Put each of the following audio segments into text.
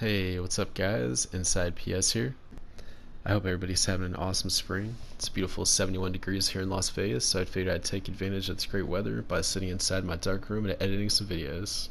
Hey, what's up guys? InsidePS here. I hope everybody's having an awesome spring. It's beautiful 71 degrees here in Las Vegas, so I figured I'd take advantage of this great weather by sitting inside my dark room and editing some videos.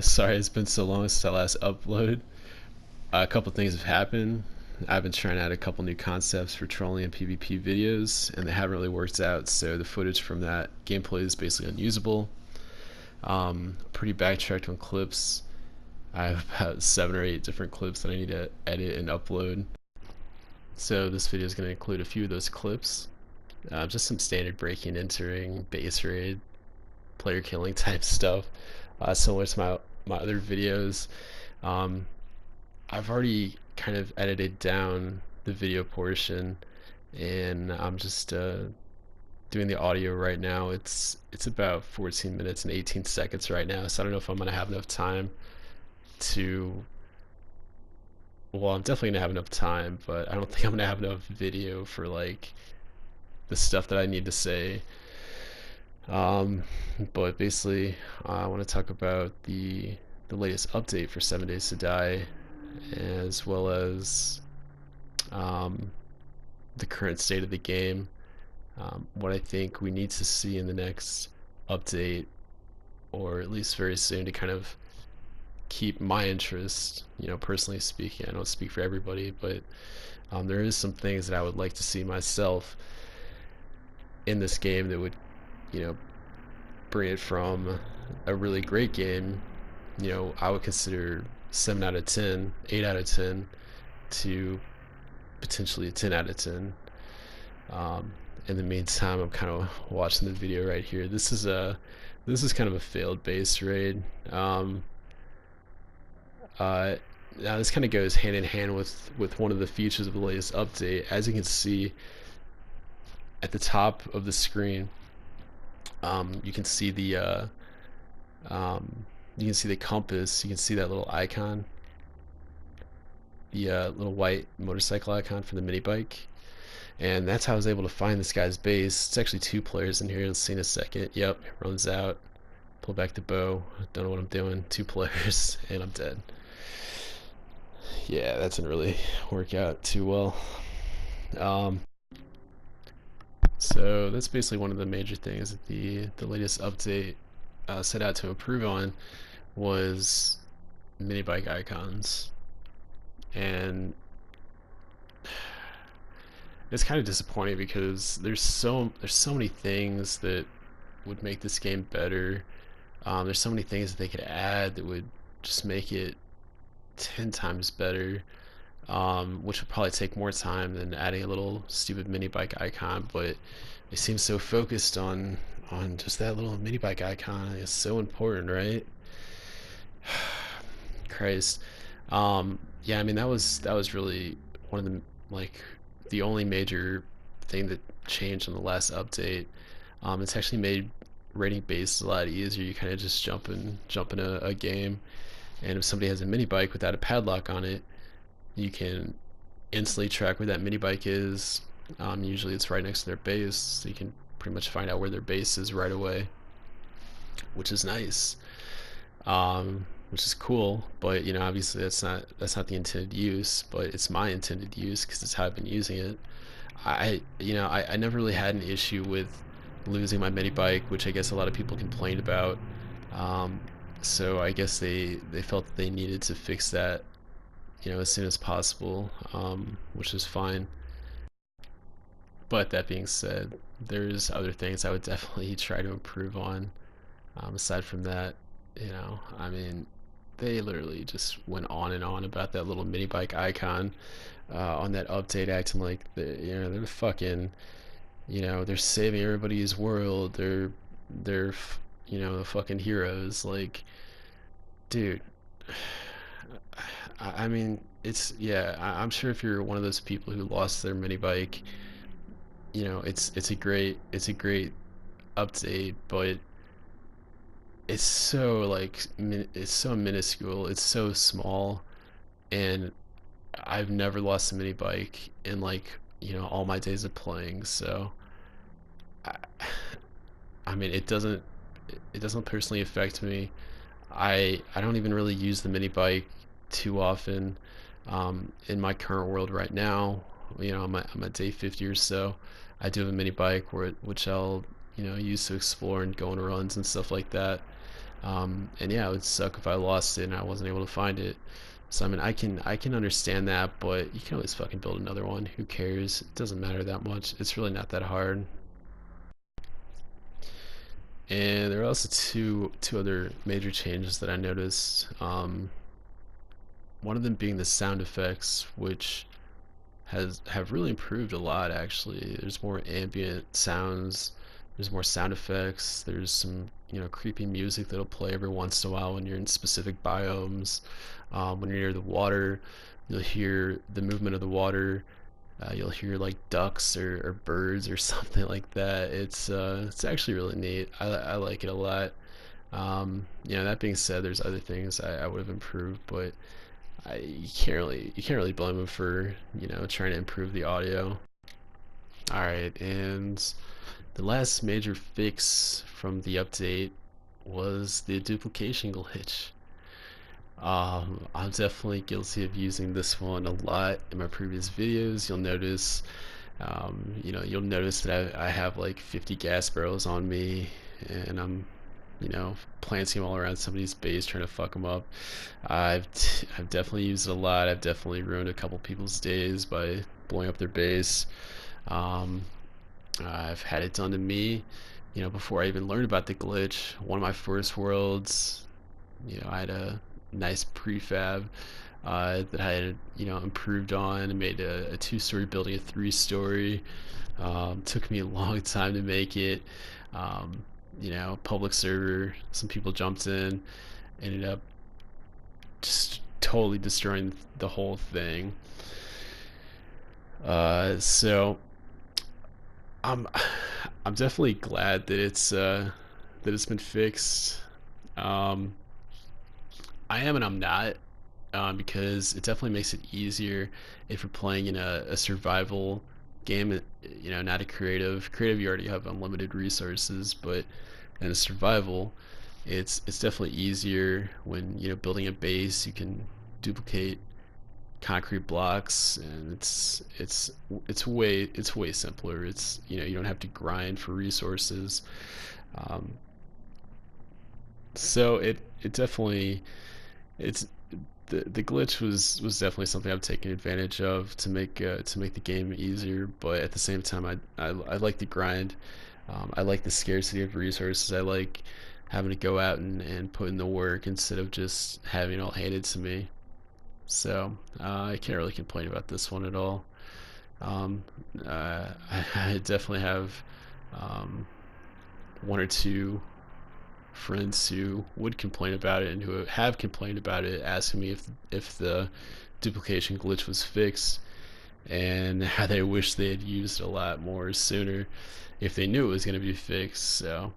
Sorry it's been so long since I last uploaded. A couple things have happened. I've been trying out a couple new concepts for trolling and PvP videos, and they haven't really worked out, so the footage from that gameplay is basically unusable. Pretty backtracked on clips. I have about 7 or 8 different clips that I need to edit and upload. So this video is going to include a few of those clips. Just some standard breaking, entering, base raid, player killing type stuff. Similar to my other videos. I've already kind of edited down the video portion, and I'm just doing the audio right now. It's about 14 minutes and 18 seconds right now, so I don't know if I'm gonna have enough time to, well, I'm definitely gonna have enough time, but I don't think I'm gonna have enough video for like the stuff that I need to say. But basically, I want to talk about the latest update for 7 Days to Die, as well as the current state of the game, what I think we need to see in the next update, or at least very soon, to kind of keep my interest, personally speaking. I don't speak for everybody, but there is some things that I would like to see myself in this game that would, bring it from a really great game, I would consider 7 out of 10, 8 out of 10, to potentially a 10 out of 10. In the meantime, I'm kind of watching the video right here. This is kind of a failed base raid. Now this kind of goes hand in hand with one of the features of the latest update. As you can see at the top of the screen, you can see the compass. You can see that little icon, the little white motorcycle icon for the mini bike. And that's how I was able to find this guy's base. It's actually 2 players in here. Let's see in a second. Yep, runs out. Pull back the bow. Don't know what I'm doing. 2 players, and I'm dead. Yeah, that didn't really work out too well. So that's basically one of the major things that the latest update set out to improve on, was mini bike icons. And it's kind of disappointing because there's so many things that would make this game better. There's so many things that they could add that would just make it 10 times better, which would probably take more time than adding a little stupid mini bike icon. But they seem so focused on just that little mini bike icon. It's so important, right? Christ. Yeah, I mean, that was really one of the only major thing that changed on the last update. It's actually made raiding bases a lot easier. You kind of just jump in a game, and if somebody has a mini bike without a padlock on it, you can instantly track where that mini bike is. Usually it's right next to their base, so you can pretty much find out where their base is right away, which is nice. Which is cool, but obviously that's not the intended use, but it's my intended use because it's how I've been using it. I never really had an issue with losing my mini bike, which I guess a lot of people complained about. So I guess they felt that they needed to fix that, as soon as possible, which is fine. But that being said, there's other things I would definitely try to improve on. Aside from that, I mean, they literally just went on and on about that little mini bike icon on that update, acting like they're fucking, they're saving everybody's world. They're the fucking heroes. Like, dude, I mean, I'm sure if you're one of those people who lost their mini bike, it's a great update, but it's so it's so minuscule, it's so small, and I've never lost a mini bike in all my days of playing. So I mean, it doesn't it doesn't personally affect me. I don't even really use the mini bike too often. In my current world right now, I'm at day 50 or so. I do have a mini bike which I'll use to explore and go on runs and stuff like that. And yeah, it would suck if I lost it and I wasn't able to find it. So I mean, I can understand that, but you can always fucking build another one. Who cares? It doesn't matter that much. It's really not that hard. And there are also two other major changes that I noticed. One of them being the sound effects, which have really improved a lot actually. There's more ambient sounds, there's more sound effects, there's some creepy music that'll play every once in a while when you're in specific biomes. When you're near the water, you'll hear the movement of the water. You'll hear like ducks or birds or something like that. It's actually really neat. I like it a lot. That being said, there's other things I would have improved, but you can't really blame him for trying to improve the audio. All right, and the last major fix from the update was the duplication glitch. I'm definitely guilty of using this one a lot in my previous videos. You'll notice that I have like 50 gas barrels on me, and I'm planting them all around somebody's base trying to fuck them up. I've definitely used it a lot. I've definitely ruined a couple people's days by blowing up their base. Um, I've had it done to me. Before I even learned about the glitch, one of my first worlds, I had a nice prefab that I had improved on and made a two-story building a three-story. Took me a long time to make it. Um, Public server. Some people jumped in, ended up just totally destroying the whole thing. So I'm I'm definitely glad that it's been fixed. Um, I am and I'm not, because it definitely makes it easier if you're playing in a survival game. Not a creative. Creative, you already have unlimited resources, but in a survival, it's definitely easier when building a base. You can duplicate concrete blocks, and it's way simpler. You don't have to grind for resources. Um, so it definitely it's the glitch was definitely something I've taken advantage of to make the game easier. But at the same time, I like the grind. I like the scarcity of resources. I like having to go out and put in the work instead of just having it all handed to me. So I can't really complain about this one at all. Um, I definitely have um, one or two friends who would complain about it and who have complained about it, asking me if the duplication glitch was fixed and how they wish they had used it a lot more sooner if they knew it was going to be fixed. So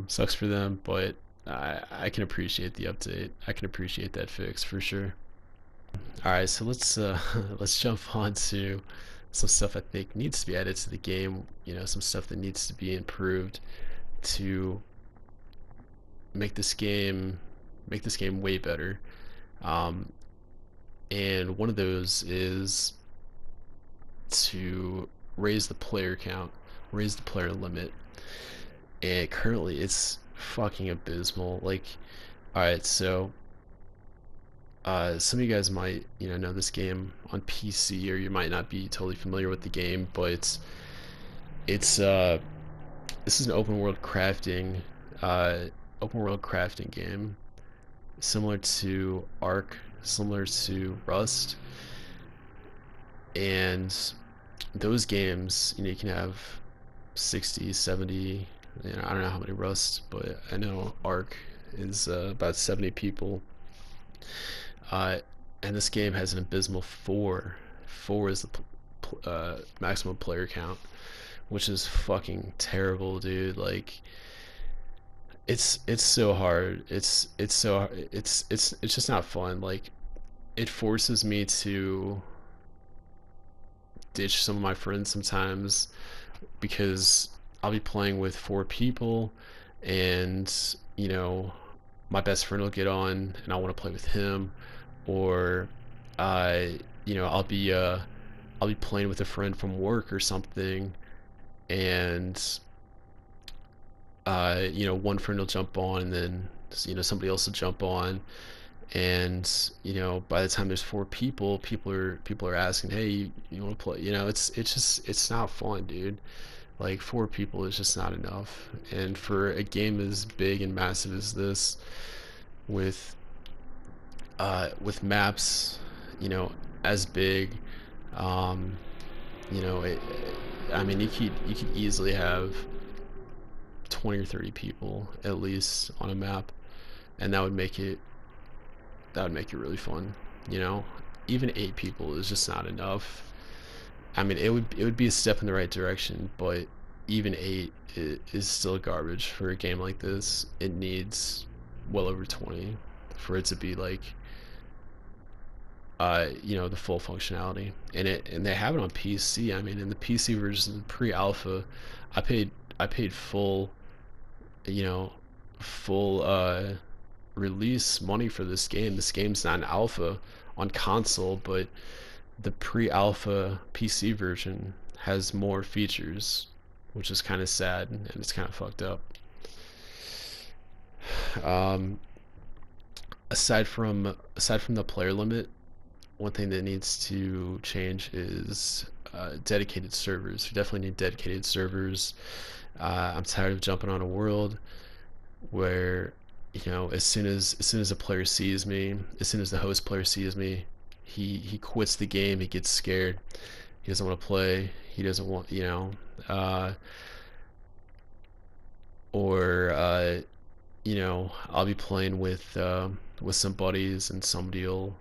sucks for them, but I can appreciate the update. I can appreciate that fix for sure. All right, so let's let's jump on to some stuff I think needs to be added to the game. Some stuff that needs to be improved to make this game way better. Um, and one of those is to raise the player count, raise the player limit. And currently, it's fucking abysmal. Like, all right, so some of you guys might know this game on PC, or you might not be totally familiar with the game, but it's this is an uh, open world crafting game, similar to Ark, similar to Rust. And those games, you can have 60, 70, I don't know how many Rust, but I know Ark is about 70 people. uh, and this game has an abysmal four is the maximum player count, which is fucking terrible, dude. Like, it's so hard. It's just not fun. Like, it forces me to ditch some of my friends sometimes because I'll be playing with four people, and you know, my best friend will get on and I want to play with him, or you know, I'll be playing with a friend from work or something, and you know, one friend will jump on, and then you know somebody else will jump on, and you know, by the time there's four people, people are asking, hey, you want to play? You know, it's just it's not fun, dude. Like four people is just not enough, and for a game as big and massive as this, with maps, you know, as big, um, you know, I mean, you could easily have 20 or 30 people at least on a map, and that would make it really fun. You know, even 8 people is just not enough. I mean, it would be a step in the right direction, but even eight is still garbage for a game like this. It needs well over 20 for it to be like you know, the full functionality, and they have it on PC. I mean, in the PC version, pre-alpha, I paid full, you know, full release money for this game. This game's not an alpha on console, but the pre-alpha PC version has more features, which is kind of sad and it's kind of fucked up. Um, aside from the player limit, one thing that needs to change is dedicated servers. We definitely need dedicated servers. I'm tired of jumping on a world where, you know, as soon as a player sees me, as soon as the host player sees me, he quits the game. He gets scared. He doesn't want to play. He doesn't want, you know, uh, or you know, I'll be playing with some buddies, and somebody will,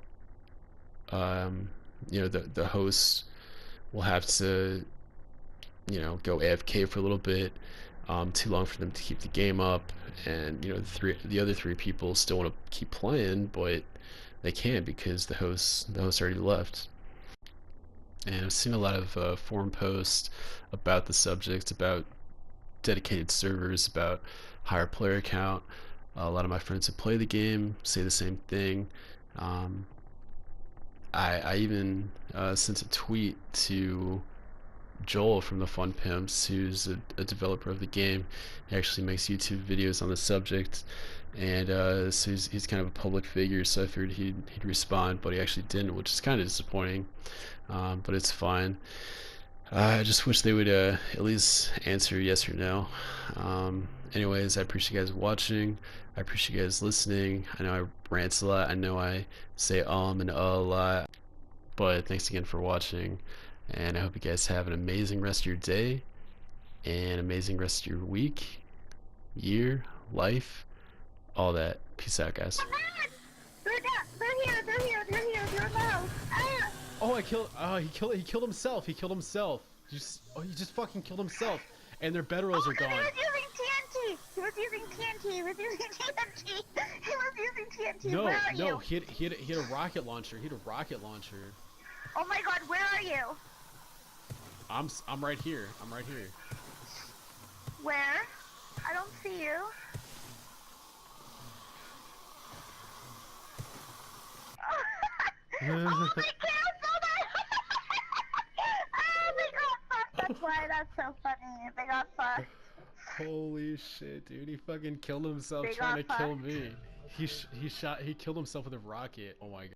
um, you know, the host will have to, you know, go AFK for a little bit, too long for them to keep the game up, and you know, the other three people still want to keep playing, but they can't because the host already left. And I've seen a lot of forum posts about the subject, about dedicated servers, about higher player count. A lot of my friends that play the game say the same thing. Um, I even sent a tweet to Joel from the Fun Pimps, who's a developer of the game. He actually makes YouTube videos on the subject, and so he's kind of a public figure. So I figured he'd respond, but he actually didn't, which is kind of disappointing. But it's fine. I just wish they would at least answer yes or no. Anyways, I appreciate you guys watching. I appreciate you guys listening. I know I rant a lot. I know I say and a lot. But thanks again for watching. And I hope you guys have an amazing rest of your day and amazing rest of your week, year, life, all that. Peace out, guys. They're low. Ah! Oh, he killed himself. He killed himself. He just fucking killed himself. And their bedrolls are gone. He was using TNT. He was using TNT. He was using TNT. He was using TNT. No, Where are no, you? he had a rocket launcher. He had a rocket launcher. Oh my god, where are you? I'm right here. I'm right here. Where? I don't see you. Oh my god, so oh, they got fucked. That's why that's so funny. They got fucked. Holy shit, dude! He fucking killed himself They trying to got kill fucked. me. He killed himself with a rocket. Oh my god.